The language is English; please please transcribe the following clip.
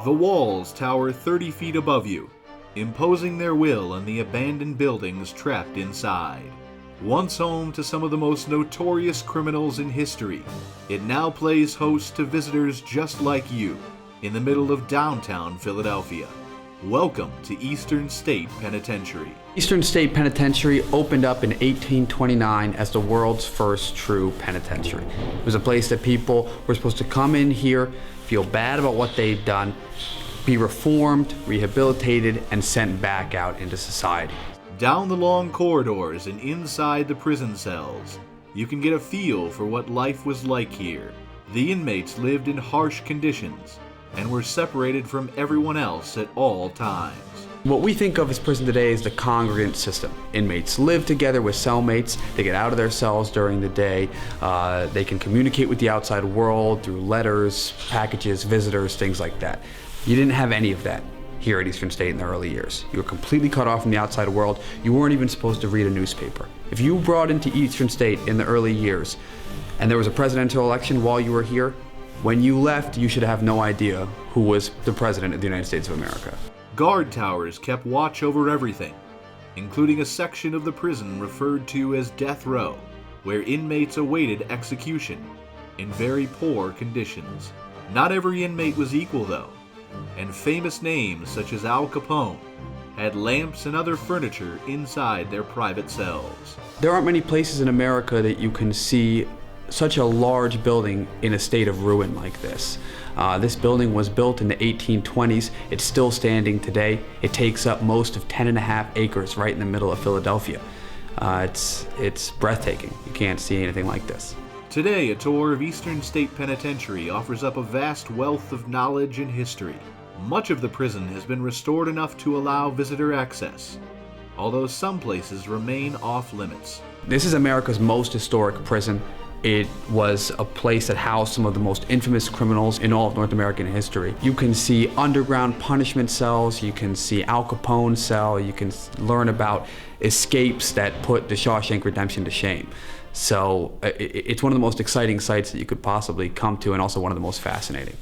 The walls tower 30 feet above you, imposing their will on the abandoned buildings trapped inside. Once home to some of the most notorious criminals in history, it now plays host to visitors just like you in the middle of downtown Philadelphia. Welcome to Eastern State Penitentiary. Eastern State Penitentiary opened up in 1829 as the world's first true penitentiary. It was a place that people were supposed to come in here, feel bad about what they'd done, be reformed, rehabilitated, and sent back out into society. Down the long corridors and inside the prison cells, you can get a feel for what life was like here. The inmates lived in harsh conditions and were separated from everyone else at all times. What we think of as prison today is the congregant system. Inmates live together with cellmates, they get out of their cells during the day, they can communicate with the outside world through letters, packages, visitors, things like that. You didn't have any of that here at Eastern State in the early years. You were completely cut off from the outside world. You weren't even supposed to read a newspaper. If you brought into Eastern State in the early years and there was a presidential election while you were here, when you left, you should have no idea who was the president of the United States of America. Guard towers kept watch over everything, including a section of the prison referred to as death row, where inmates awaited execution in very poor conditions. Not every inmate was equal, though, and famous names such as Al Capone had lamps and other furniture inside their private cells. There aren't many places in America that you can see such a large building in a state of ruin like this. This building was built in the 1820s. It's still standing today. It takes up most of 10.5 acres right in the middle of Philadelphia. It's breathtaking. You can't see anything like this. Today, a tour of Eastern State Penitentiary offers up a vast wealth of knowledge and history. Much of the prison has been restored enough to allow visitor access, although some places remain off limits. This is America's most historic prison. It was a place that housed some of the most infamous criminals in all of North American history. You can see underground punishment cells, you can see Al Capone's cell, you can learn about escapes that put the Shawshank Redemption to shame. So it's one of the most exciting sites that you could possibly come to, and also one of the most fascinating.